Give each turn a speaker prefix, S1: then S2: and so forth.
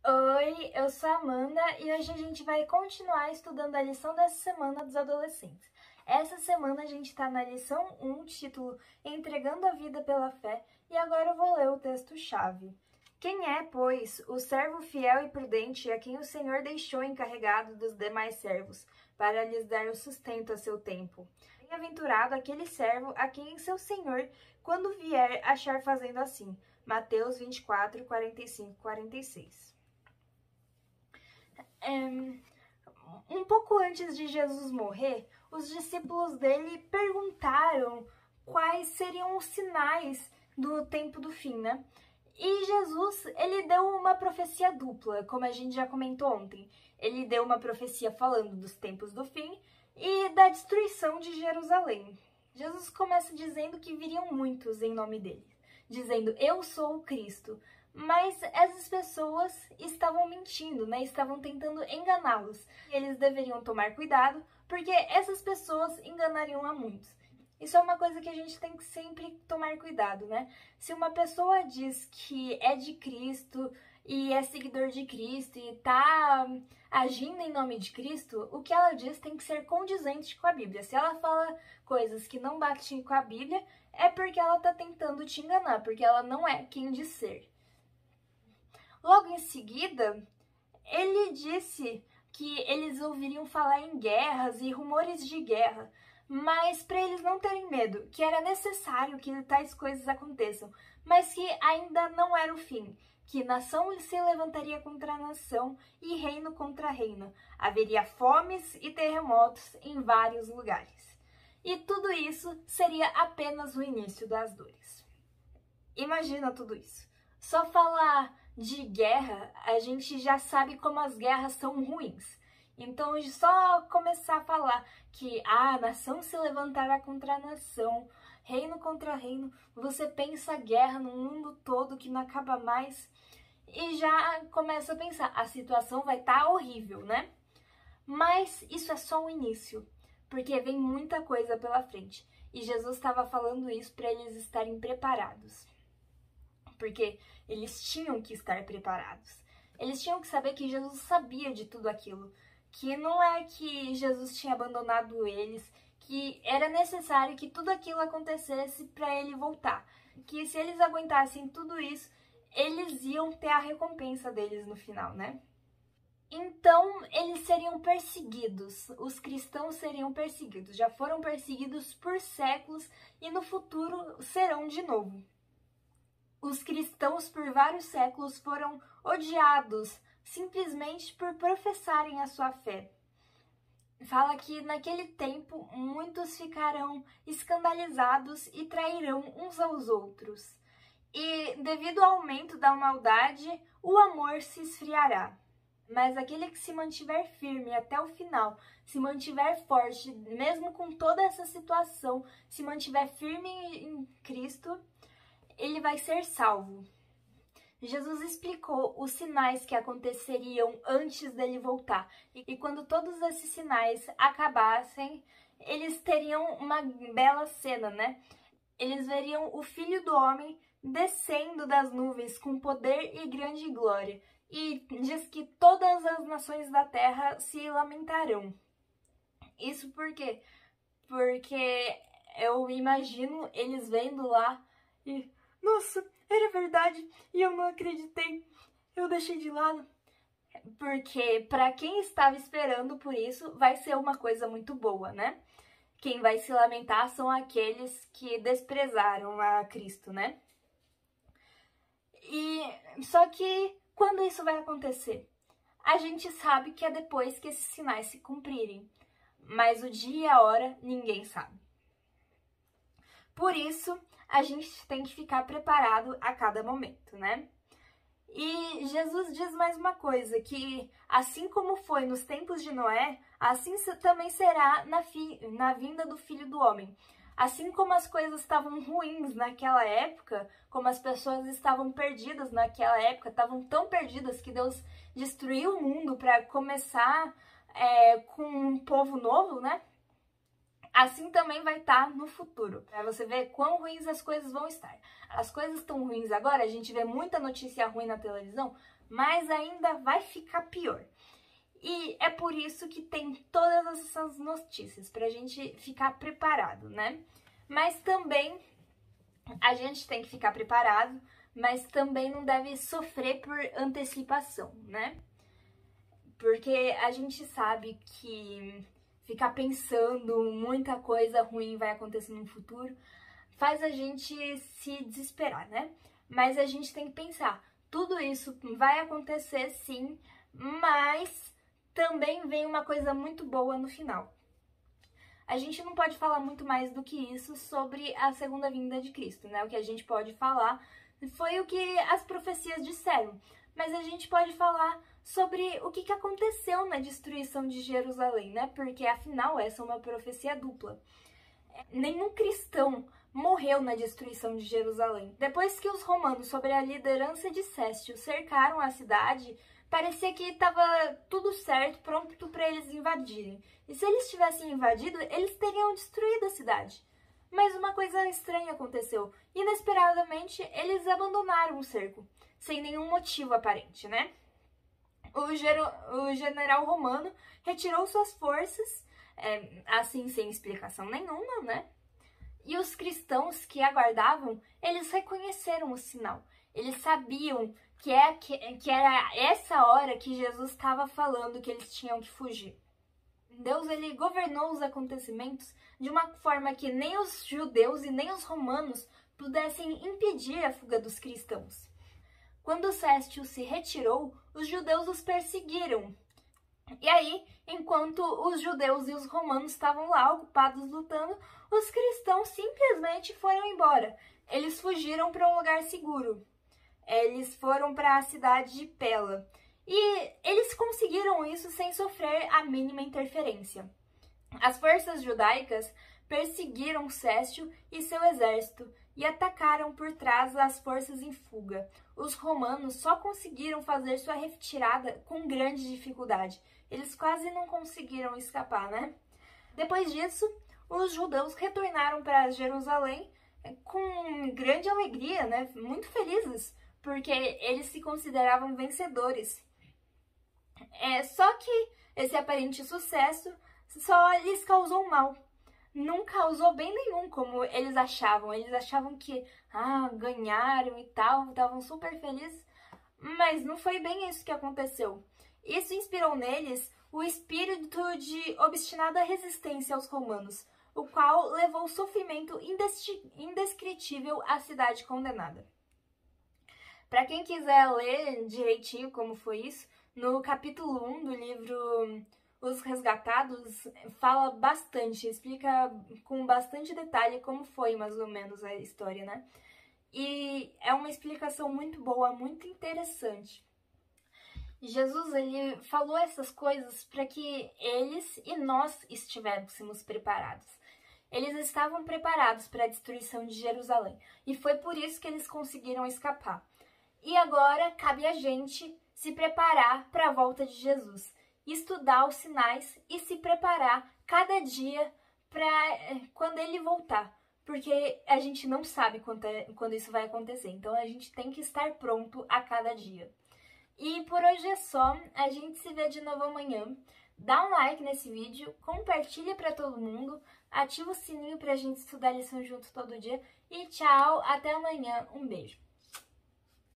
S1: Oi, eu sou a Amanda e hoje a gente vai continuar estudando a lição dessa semana dos adolescentes. Essa semana a gente está na lição 1, título Entregando a Vida pela Fé, e agora eu vou ler o texto-chave. Quem é, pois, o servo fiel e prudente a quem o Senhor deixou encarregado dos demais servos, para lhes dar o sustento a seu tempo? Bem-aventurado aquele servo a quem seu Senhor, quando vier, achar fazendo assim. Mateus 24, 45, 46. Um pouco antes de Jesus morrer, os discípulos dele perguntaram quais seriam os sinais do tempo do fim, né? E Jesus, ele deu uma profecia dupla, como a gente já comentou ontem. Ele deu uma profecia falando dos tempos do fim e da destruição de Jerusalém. Jesus começa dizendo que viriam muitos em nome dele, dizendo, eu sou o Cristo. Mas essas pessoas estavam mentindo, né? Estavam tentando enganá-los. Eles deveriam tomar cuidado, porque essas pessoas enganariam a muitos. Isso é uma coisa que a gente tem que sempre tomar cuidado, né? Se uma pessoa diz que é de Cristo e é seguidor de Cristo e tá agindo em nome de Cristo, o que ela diz tem que ser condizente com a Bíblia. Se ela fala coisas que não batem com a Bíblia, é porque ela tá tentando te enganar, porque ela não é quem diz ser. Logo em seguida, ele disse que eles ouviriam falar em guerras e rumores de guerra, mas para eles não terem medo, que era necessário que tais coisas aconteçam, mas que ainda não era o fim, que nação se levantaria contra nação e reino contra reino. Haveria fomes e terremotos em vários lugares. E tudo isso seria apenas o início das dores. Imagina tudo isso. Só falar de guerra, a gente já sabe como as guerras são ruins. Então, só começar a falar que a nação se levantará contra a nação, reino contra reino, você pensa guerra no mundo todo que não acaba mais e já começa a pensar, a situação vai estar horrível, né? Mas isso é só o início, porque vem muita coisa pela frente. E Jesus estava falando isso para eles estarem preparados. Porque eles tinham que estar preparados. Eles tinham que saber que Jesus sabia de tudo aquilo, que não é que Jesus tinha abandonado eles, que era necessário que tudo aquilo acontecesse para ele voltar, que se eles aguentassem tudo isso, eles iam ter a recompensa deles no final, né? Então, eles seriam perseguidos, os cristãos seriam perseguidos, já foram perseguidos por séculos e no futuro serão de novo. Os cristãos por vários séculos foram odiados simplesmente por professarem a sua fé. Fala que naquele tempo muitos ficarão escandalizados e trairão uns aos outros. E devido ao aumento da maldade, o amor se esfriará. Mas aquele que se mantiver firme até o final, se mantiver forte, mesmo com toda essa situação, se mantiver firme em Cristo, ele vai ser salvo. Jesus explicou os sinais que aconteceriam antes dele voltar. E quando todos esses sinais acabassem, eles teriam uma bela cena, né? Eles veriam o Filho do Homem descendo das nuvens com poder e grande glória. E diz que todas as nações da terra se lamentarão. Isso por quê? Porque eu imagino eles vendo lá e... Nossa, era verdade e eu não acreditei. Eu deixei de lado. Porque para quem estava esperando por isso, vai ser uma coisa muito boa, né? Quem vai se lamentar são aqueles que desprezaram a Cristo, né? E só que quando isso vai acontecer? A gente sabe que é depois que esses sinais se cumprirem, mas o dia e a hora ninguém sabe. Por isso, a gente tem que ficar preparado a cada momento, né? E Jesus diz mais uma coisa, que assim como foi nos tempos de Noé, assim também será na vinda do Filho do Homem. Assim como as coisas estavam ruins naquela época, como as pessoas estavam perdidas naquela época, estavam tão perdidas que Deus destruiu o mundo para começar com um povo novo, né? Assim também vai estar no futuro, para você ver quão ruins as coisas vão estar. As coisas estão ruins agora, a gente vê muita notícia ruim na televisão, mas ainda vai ficar pior. E é por isso que tem todas essas notícias, pra gente ficar preparado, né? Mas também a gente tem que ficar preparado, mas também não deve sofrer por antecipação, né? Porque a gente sabe que ficar pensando muita coisa ruim vai acontecer no futuro faz a gente se desesperar, né? Mas a gente tem que pensar, tudo isso vai acontecer sim, mas também vem uma coisa muito boa no final. A gente não pode falar muito mais do que isso sobre a segunda vinda de Cristo, né? O que a gente pode falar foi o que as profecias disseram, mas a gente pode falar sobre o que aconteceu na destruição de Jerusalém, né? Porque afinal essa é uma profecia dupla. Nenhum cristão morreu na destruição de Jerusalém. Depois que os romanos, sob a liderança de Céstio, cercaram a cidade, parecia que estava tudo certo, pronto para eles invadirem. E se eles tivessem invadido, eles teriam destruído a cidade. Mas uma coisa estranha aconteceu. Inesperadamente, eles abandonaram o cerco, sem nenhum motivo aparente, né? O general romano retirou suas forças, assim sem explicação nenhuma, né? E os cristãos que aguardavam, eles reconheceram o sinal. Eles sabiam que era essa hora que Jesus estava falando que eles tinham que fugir. Deus, ele governou os acontecimentos de uma forma que nem os judeus e nem os romanos pudessem impedir a fuga dos cristãos. Quando Céstio se retirou, os judeus os perseguiram. E aí, enquanto os judeus e os romanos estavam lá ocupados lutando, os cristãos simplesmente foram embora. Eles fugiram para um lugar seguro. Eles foram para a cidade de Pela. E eles conseguiram isso sem sofrer a mínima interferência. As forças judaicas perseguiram Céstio e seu exército e atacaram por trás as forças em fuga. Os romanos só conseguiram fazer sua retirada com grande dificuldade. Eles quase não conseguiram escapar, né? Depois disso, os judeus retornaram para Jerusalém com grande alegria, né? Muito felizes, porque eles se consideravam vencedores. Só que esse aparente sucesso só lhes causou mal. Não causou bem nenhum, como eles achavam. Eles achavam que, ganharam e tal, estavam super felizes. Mas não foi bem isso que aconteceu. Isso inspirou neles o espírito de obstinada resistência aos romanos, o qual levou sofrimento indescritível à cidade condenada. Para quem quiser ler direitinho como foi isso, no capítulo 1 do livro Os Resgatados, fala bastante, explica com bastante detalhe como foi mais ou menos a história, né? E é uma explicação muito boa, muito interessante. Jesus, ele falou essas coisas para que eles e nós estivéssemos preparados. Eles estavam preparados para a destruição de Jerusalém, e foi por isso que eles conseguiram escapar. E agora cabe a gente se preparar para a volta de Jesus, estudar os sinais e se preparar cada dia para quando ele voltar, porque a gente não sabe quando isso vai acontecer, então a gente tem que estar pronto a cada dia. E por hoje é só, a gente se vê de novo amanhã. Dá um like nesse vídeo, compartilha para todo mundo, ativa o sininho pra gente estudar a lição junto todo dia e tchau, até amanhã, um beijo.